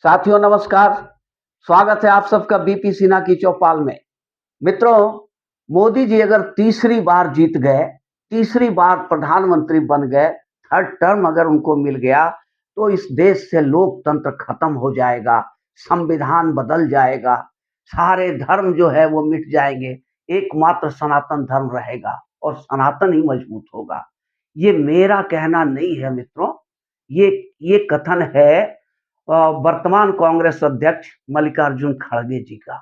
साथियों नमस्कार। स्वागत है आप सबका बीपी सिन्हा की चौपाल में। मित्रों, मोदी जी अगर तीसरी बार जीत गए, तीसरी बार प्रधानमंत्री बन गए, थर्ड टर्म अगर उनको मिल गया, तो इस देश से लोकतंत्र खत्म हो जाएगा, संविधान बदल जाएगा, सारे धर्म जो है वो मिट जाएंगे, एकमात्र सनातन धर्म रहेगा और सनातन ही मजबूत होगा। ये मेरा कहना नहीं है मित्रों, ये ये कथन है वर्तमान कांग्रेस अध्यक्ष मल्लिकार्जुन खड़गे जी का।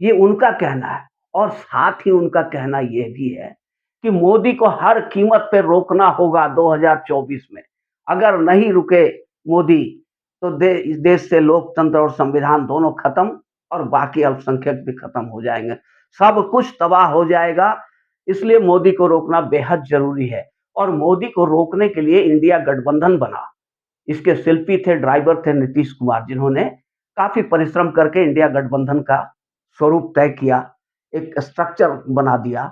ये उनका कहना है और साथ ही उनका कहना ये भी है कि मोदी को हर कीमत पे रोकना होगा 2024 में। अगर नहीं रुके मोदी तो इस देश से लोकतंत्र और संविधान दोनों खत्म और बाकी अल्पसंख्यक भी खत्म हो जाएंगे। सब कुछ तबाह हो जाएगा। इसलिए मोदी को रोकना बेहद जरूरी है और मोदी को रोकने के लिए इंडिया गठबंधन बना। इसके शिल्पी थे, ड्राइवर थे नीतीश कुमार, जिन्होंने काफी परिश्रम करके इंडिया गठबंधन का स्वरूप तय किया, एक स्ट्रक्चर बना दिया।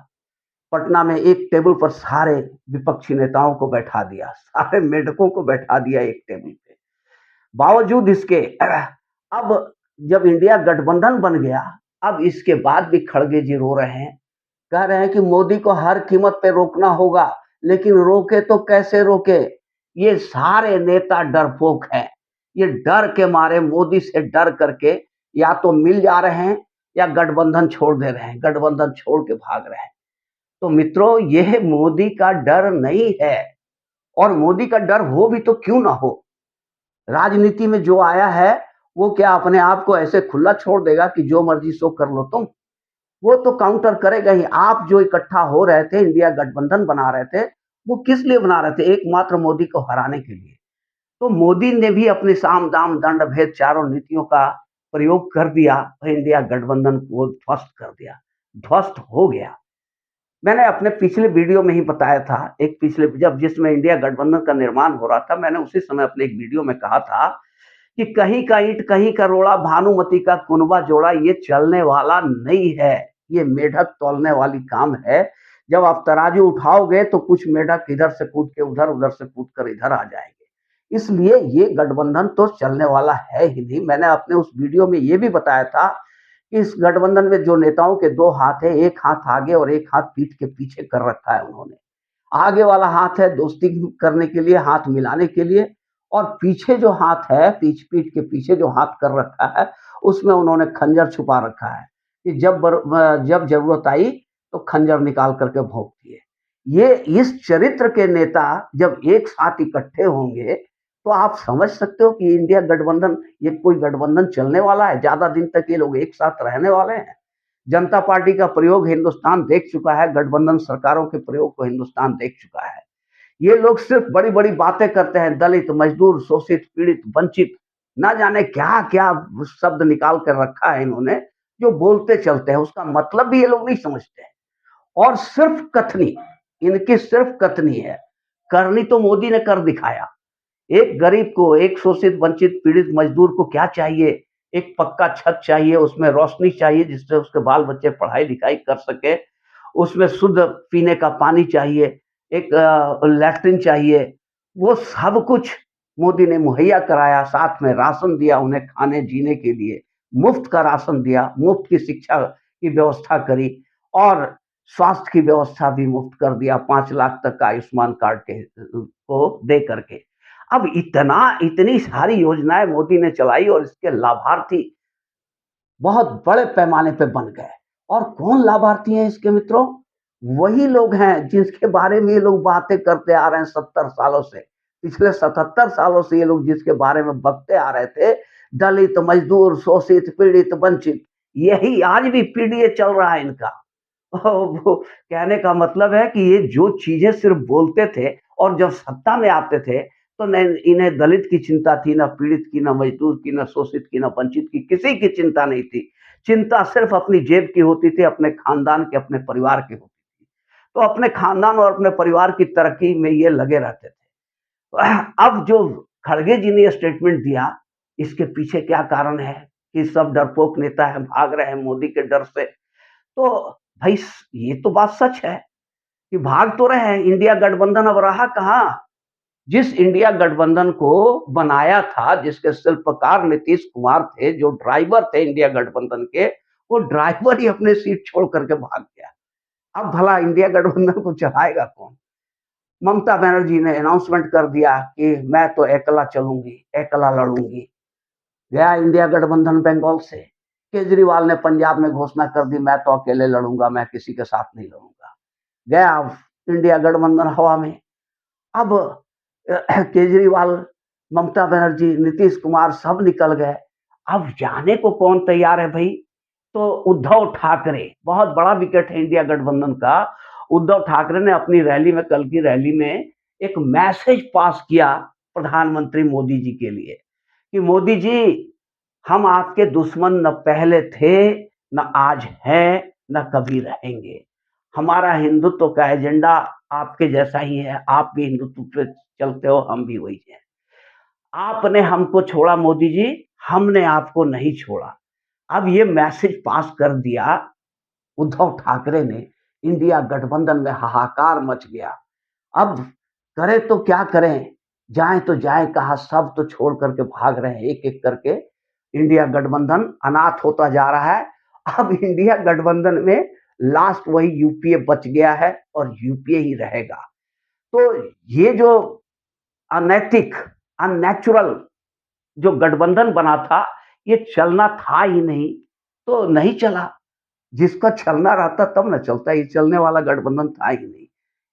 पटना में एक टेबल पर सारे विपक्षी नेताओं को बैठा दिया, सारे मेढकों को बैठा दिया एक टेबल पे। बावजूद इसके अब जब इंडिया गठबंधन बन गया, अब इसके बाद भी खड़गे जी रो रहे हैं, कह रहे हैं कि मोदी को हर कीमत पे रोकना होगा, लेकिन रोके तो कैसे रोके? ये सारे नेता डरपोक हैं। ये डर के मारे मोदी से डर करके या तो मिल जा रहे हैं या गठबंधन छोड़ दे रहे हैं, गठबंधन छोड़ के भाग रहे हैं। तो मित्रों, ये मोदी का डर नहीं है और मोदी का डर हो भी तो क्यों ना हो? राजनीति में जो आया है, वो क्या अपने आप को ऐसे खुला छोड़ देगा कि जो मर्जी सो कर लो तुम? वो तो काउंटर करेगा ही। आप जो इकट्ठा हो रहे थे, इंडिया गठबंधन बना रहे थे, वो किस लिए बना रहे थे? एकमात्र मोदी को हराने के लिए। तो मोदी ने भी अपने साम दाम दंड भेद चारों नीतियों का प्रयोग कर दिया और इंडिया गठबंधन को ध्वस्त कर दिया, ध्वस्त हो गया। मैंने अपने पिछले वीडियो में ही बताया था, एक पिछले जब जिसमें इंडिया गठबंधन का निर्माण हो रहा था, मैंने उसी समय अपने एक वीडियो में कहा था कि कहीं का ईंट कहीं का रोड़ा, भानुमति का कुनबा जोड़ा, ये चलने वाला नहीं है। ये मेढक तौलने वाली काम है। जब आप तराजू उठाओगे तो कुछ मेढक इधर से कूद के उधर, उधर से कूद कर इधर आ जाएंगे। इसलिए ये गठबंधन तो चलने वाला है ही नहीं। मैंने अपने उस वीडियो में ये भी बताया था कि इस गठबंधन में जो नेताओं के दो हाथ है, एक हाथ आगे और एक हाथ पीठ के पीछे कर रखा है उन्होंने। आगे वाला हाथ है दोस्ती करने के लिए, हाथ मिलाने के लिए, और पीछे जो हाथ है, पीठ के पीछे जो हाथ कर रखा है, उसमें उन्होंने खंजर छुपा रखा है कि जब जरूरत आई तो खंजर निकाल करके भोंक दिए। ये इस चरित्र के नेता जब एक साथ इकट्ठे होंगे, तो आप समझ सकते हो कि इंडिया गठबंधन, ये कोई गठबंधन चलने वाला है? ज्यादा दिन तक ये लोग एक साथ रहने वाले हैं? जनता पार्टी का प्रयोग हिंदुस्तान देख चुका है, गठबंधन सरकारों के प्रयोग को हिंदुस्तान देख चुका है। ये लोग सिर्फ बड़ी-बड़ी बातें करते हैं, दलित, मजदूर, शोषित, पीड़ित, वंचित, ना जाने क्या-क्या शब्द निकाल कर रखा है इन्होंने, जो बोलते चलते हैं, उसका मतलब भी ये लोग नहीं समझते हैं। और सिर्फ कथनी, इनकी सिर्फ कथनी है, करनी तो मोदी ने कर दिखाया। एक गरीब को, एक शोषित, वंचित, पीड़ित मजदूर को क्या चाहिए? एक पक्का छत चाहिए, उसमें रोशनी चाहिए जिससे उसके बाल-बच्चे पढ़ाई-लिखाई कर सकें। उसमें शुद्ध पीने का पानी चाहिए, एक लैट्रिन चाहिए। वो सब कुछ मोदी ने मुहैया कराया, साथ में राशन दिया उन्हें खाने-जीने के लिए, मुफ्त का राशन दिया, मुफ्त की शिक्षा की व्यवस्था करी और स्वास्थ्य की व्यवस्था भी मुफ्त कर दिया, 5 लाख तक का आयुष्मान कार्ड के को दे करके। अब इतनी सारी योजनाएँ मोदी ने चलाई और इसके लाभार्थी बहुत बड़े पैमाने पे बन गए। और कौन लाभार्थी हैं इसके मित्रों? वही लोग हैं जिसके बारे में ये लोग बातें करते आ रहे हैं 70 सालों से। पिछले 77 सालों से ये लोग जिसके बारे में बकते आ रहे थे, दलित, मजदूर, शोषित, पीड़ित, वंचित, यही आज भी पीडीए चल रहा है इनका। वो कहने का मतलब है कि ये जो चीज़ें सिर्फ़ बोलते थे और जब सत्ता में आते थे, तो न इन्हें दलित की चिंता थी, ना पीड़ित की, ना मजदूर की, ना शोषित की, ना वंचित की, किसी की चिंता नहीं थी। चिंता सिर्फ़ अपनी जेब की होती थी, अपने खानदान की, अपने परिवार की होती थी। तो अपने खानदान और अपने परिवार की तरक्की में ये लगे रहते थे। अब जो खड़गे जी ने ये स्टेटमेंट दिया, इसके पीछे क्या कारण है कि सब डरपोक नेता हैं, भाग रहे हैं मोदी के डर से। तो भाई ये तो बात सच है कि भाग तो रहे हैं, इंडिया गठबंधन अब रहा कहाँ? जिस इंडिया गठबंधन को बनाया था, जिसके शिल्पकार नीतीश कुमार थे, जो ड्राइवर थे इंडिया गठबंधन के, वो ड्राइवर ही अपनी सीट छोड़ करके भाग गया। अब भला इंडिया गठबंधन को चलाएगा कौन? ममता बनर्जी ने अनाउंसमेंट कर दिया कि मैं तो अकेला चलूंगी, अकेला लड़ूंगी। गया इंडिया गठबंधन बंगाल से। केजरीवाल ने पंजाब में घोषणा कर दी, मैं तो अकेले लड़ूंगा, मैं किसी के साथ नहीं लड़ूंगा। गया इंडिया गठबंधन हवा में। अब केजरीवाल, ममता बनर्जी, नीतीश कुमार सब निकल गए। अब जाने को कौन तैयार है भाई? तो उद्धव ठाकरे, बहुत बड़ा विकेट है इंडिया गठबंधन का। उद्धव ठाकरे ने अपनी रैली में, कल की रैली में, एक मैसेज पास किया प्रधानमंत्री मोदी जी के लिए कि मोदी जी, हम आपके दुश्मन न पहले थे, न आज हैं, न कभी रहेंगे। हमारा हिंदुत्व का एजेंडा आपके जैसा ही है, आप भी हिंदुत्व पे चलते हो, हम भी वही हैं। आपने हमको छोड़ा मोदी जी, हमने आपको नहीं छोड़ा। अब ये मैसेज पास कर दिया उद्धव ठाकरे ने, इंडिया गठबंधन में हाहाकार मच गया। अब करें तो क्या करें? जाएँ तो जाएँ कहाँ? सब तो छोड़ कर के भाग रहे हैं एक-एक करके। इंडिया गठबंधन अनाथ होता जा रहा है। अब इंडिया गठबंधन में लास्ट वही यूपीए बच गया है और यूपीए ही रहेगा। तो ये जो अनैतिक, अननेचुरल जो गठबंधन बना था, ये चलना था ही नहीं, तो नहीं चला। जिसका चलना रहता तब ना चलता, ये चलने वाला गठबंधन था ही नहीं।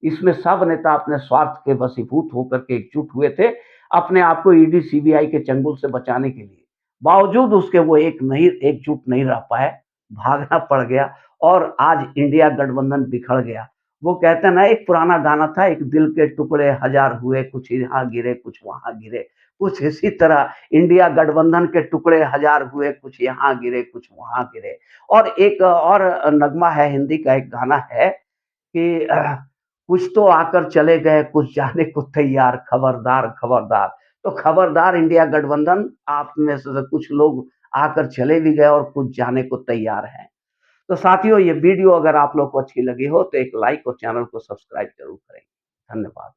इसमें सब नेता अपने स्वार्थ के वशीभूत होकर के एकजुट हुए थे, अपने आप को ईडी, सीबीआई के चंगुल से बचाने के लिए। बावजूद उसके वो एकजुट नहीं रह पाए, भागना पड़ गया और आज इंडिया गठबंधन बिखर गया। वो कहते हैं ना, एक पुराना गाना था, एक दिल के टुकड़े हजार हुए, कुछ यहाँ गिरे, कुछ वहाँ गिरे। कुछ इसी तरह इंडिया गठबंधन के टुकड़े हजार हुए, कुछ यहाँ गिरे, कुछ वहाँ गिरे। और एक और नगमा है, हिंदी का एक गाना है कि कुछ तो आकर चले गए, कुछ जाने को तैयार, खबरदार, खबरदार। तो खबरदार इंडिया गठबंधन, आप में से कुछ लोग आकर चले भी गए और कुछ जाने को तैयार हैं। तो साथियों, ये वीडियो अगर आप लोग को अच्छी लगी हो तो एक लाइक और चैनल को सब्सक्राइब ज़रूर करें। धन्यवाद।